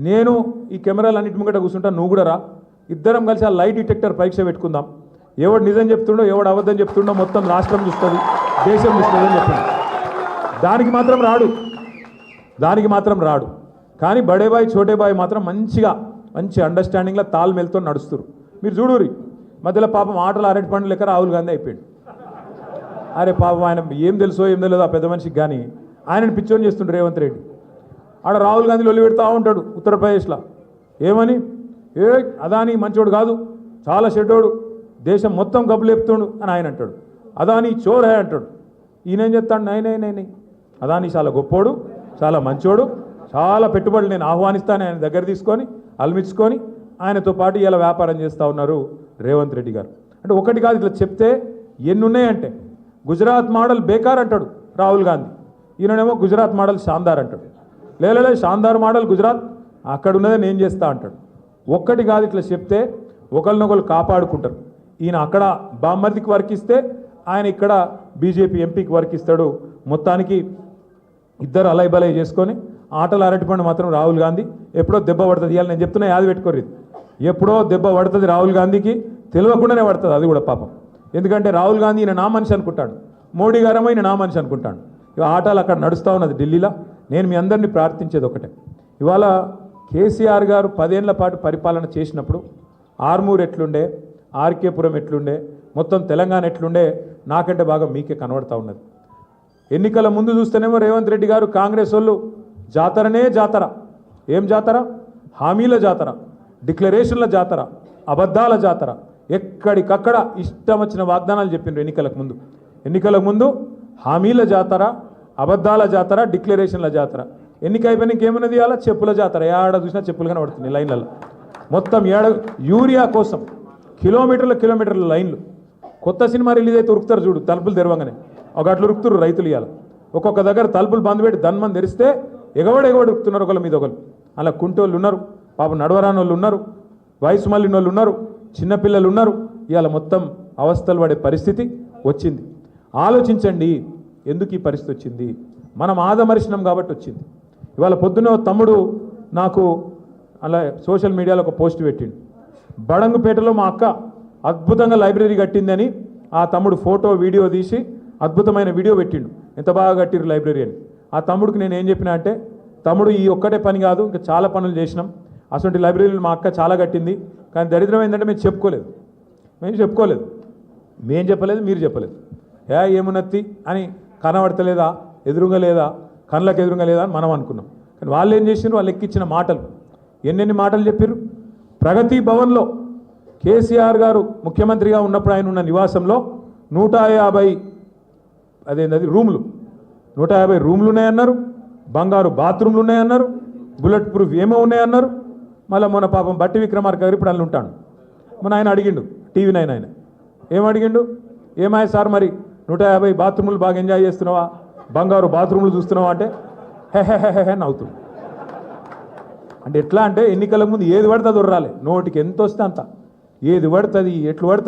నేను ఈ కెమెరాలన్నిటి ముంగట కూర్చుంటా, నువ్వు కూడా రా, ఇద్దరం కలిసి ఆ లైట్ డిటెక్టర్ పరీక్ష పెట్టుకుందాం. ఎవడు నిజం చెప్తుండో ఎవడు అబద్ధం చెప్తుండో మొత్తం రాష్ట్రం చూస్తుంది, దేశం చూస్తుంది అని చెప్పింది. దానికి మాత్రం రాడు. కానీ బడేబాయి చోటేబాయి మాత్రం మంచి అండర్స్టాండింగ్లో తాల్మెల్తో నడుస్తారు. మీరు చూడురి, మధ్యలో పాపం ఆటలు అరటి పండు లెక్క రాహుల్ గాంధీ అయిపోయాడు. అరే పాపం ఆయన ఏం తెలియదో ఆ పెద్ద మనిషికి, కానీ ఆయనను పిచ్చోని చేస్తుండ్రు రేవంత్ రెడ్డి. ఆడ రాహుల్ గాంధీ లొల్లి పెడతా ఉంటాడు ఉత్తరప్రదేశ్లో. ఏమని? అదాని మంచోడు కాదు, చాలా చెడ్డోడు, దేశం మొత్తం గబ్బులు లేపుతుండు అని ఆయన అంటాడు. అదాని చోర్ హే అంటాడు. ఈయన ఏం చెప్తాడు? నై అదాని చాలా గొప్పోడు, చాలా మంచోడు, చాలా పెట్టుబడులు నేను ఆహ్వానిస్తాను ఆయన దగ్గర తీసుకొని అల్మించుకొని ఆయనతో పాటు ఇలా వ్యాపారం చేస్తూ ఉన్నారు రేవంత్ రెడ్డి గారు. అంటే ఒకటి కాదు, ఇట్లా చెప్తే ఎన్ని ఉన్నాయంటే, గుజరాత్ మోడల్ బేకార్ అంటాడు రాహుల్ గాంధీ, ఈయననేమో గుజరాత్ మోడల్ షాందార్ అంటాడు. లేదు షాందార్ మోడల్ గుజరాత్, అక్కడ ఉన్నదే నేను చేస్తా అంటాడు. ఒక్కటి కాదు, ఇట్లా చెప్తే ఒకరినొకరు కాపాడుకుంటారు. ఈయన అక్కడ బామ్మర్దికి వర్క్ ఇస్తే ఆయన ఇక్కడ బీజేపీ ఎంపీకి వర్క్ ఇస్తాడు. మొత్తానికి ఇద్దరు అలైబలై చేసుకొని ఆటలు అరటిపండు మాత్రం రాహుల్ గాంధీ ఎప్పుడో దెబ్బ పడుతుంది. ఇవాళ నేను చెప్తున్నా, యాది పెట్టుకోరు, ఎప్పుడో దెబ్బ పడుతుంది రాహుల్ గాంధీకి, తెలియకుండానే పడుతుంది అది కూడా పాపం. ఎందుకంటే రాహుల్ గాంధీ ఈయన నా మనిషి అనుకుంటాడు, మోడీ గారేమో ఈయన నా మనిషి అనుకుంటాడు. ఇక ఆటలు అక్కడ నడుస్తూ ఉన్నది ఢిల్లీలో. నేను మీ అందరినీ ప్రార్థించేది ఒకటే, ఇవాళ కేసీఆర్ గారు 10 ఏళ్ల పాటు పరిపాలన చేసినప్పుడు ఆర్మూర్ ఎట్లుండే, ఆర్కేపురం ఎట్లుండే, మొత్తం తెలంగాణ ఎట్లుండే నాకంటే బాగా మీకే కనబడతా ఉన్నది. ఎన్నికల ముందు చూస్తేనేమో రేవంత్ రెడ్డి గారు కాంగ్రెస్ వాళ్ళు జాతరనే జాతర. ఏం జాతర? హామీల జాతర, డిక్లరేషన్ల జాతర, అబద్ధాల జాతర. ఎక్కడికక్కడ ఇష్టం వచ్చిన వాగ్దానాలు చెప్పిండ్రు ఎన్నికలకు ముందు హామీల జాతర, అబద్ధాల జాతర, డిక్లరేషన్ల జాతర. ఎన్నిక అయిపోయినా ఇంకేమన్నది? అలా చెప్పుల జాతర. ఏడ చూసినా చెప్పులు కనబడుతున్నాయి లైన్లలో. మొత్తం యూరియా కోసం కిలోమీటర్ల లైన్లు. కొత్త సినిమా రిలీజ్ అయితే ఉరుకుతారు చూడు, తలుపులు తెరవంగానే ఒక అట్లు ఉరుకుతారు రైతులు. ఇవాళ ఒక్కొక్క దగ్గర తలుపులు బంద్ పెట్టి ధన్మని తెరిస్తే ఎగవడు ఉరుకుతున్నారు ఒకళ్ళ మీద ఒకరు. అలా కుంటోళ్ళు ఉన్నారు, పాపం నడవరాని వాళ్ళు ఉన్నారు, వయసు మళ్ళిన వాళ్ళు ఉన్నారు, చిన్నపిల్లలు ఉన్నారు. ఇవాళ మొత్తం అవస్థలు పడే పరిస్థితి వచ్చింది. ఆలోచించండి, ఎందుకు ఈ పరిస్థితి వచ్చింది? మనం ఆదమరిచినాం కాబట్టి వచ్చింది. ఇవాళ పొద్దున్న తమ్ముడు నాకు అలా సోషల్ మీడియాలో ఒక పోస్ట్ పెట్టిండు. బడంగుపేటలో మా అక్క అద్భుతంగా లైబ్రరీ కట్టిందని ఆ తమ్ముడు ఫోటో వీడియో తీసి అద్భుతమైన వీడియో పెట్టిండు, ఎంత బాగా కట్టిరు లైబ్రరీ అని. ఆ తమ్ముడికి నేను ఏం చెప్పినా అంటే, తమ్ముడు ఈ ఒక్కటే పని కాదు, ఇంకా చాలా పనులు చేసినాం, అటువంటి లైబ్రరీలు మా అక్క చాలా కట్టింది. కానీ దరిద్రం ఏంటంటే మేము చెప్పుకోలేదు, మేము చెప్పలేదు, మీరు చెప్పలేదు. ఏమున్నత్తి అని కనబడతలేదా, ఎదురుగా లేదా, కళ్ళకు ఎదురుగా లేదా అని మనం అనుకున్నాం. కానీ వాళ్ళు ఏం చేసినారు? వాళ్ళు ఎక్కించిన మాటలు ఎన్నెన్ని మాటలు చెప్పారు. ప్రగతి భవన్లో కేసీఆర్ గారు ముఖ్యమంత్రిగా ఉన్నప్పుడు ఆయన ఉన్న నివాసంలో 150 రూములు, 150 రూములు ఉన్నాయన్నారు, బంగారు బాత్రూమ్లు ఉన్నాయన్నారు, బుల్లెట్ ప్రూఫ్ ఏమో ఉన్నాయన్నారు. మళ్ళీ మొన్న పాపం బట్టి విక్రమార్క గారు ఇప్పుడు అల్లు ఉంటాడు. మన ఆయన అడిగిండు టీవీ 9 ఆయన ఏమడిగిండు? ఏమాయ సార్ మరి 150 బాత్రూములు బాగా ఎంజాయ్ చేస్తున్నావా, బంగారు బాత్రూములు చూస్తున్నావా అంటే హే నవ్వుతుంది. అంటే ఎట్లా అంటే ఎన్నికల ముందు ఏది పడుతుంది ఉర్రాలి, నోటికి ఎంత వస్తే అంత, ఏది పడుతుంది ఎట్లు పడుతుంది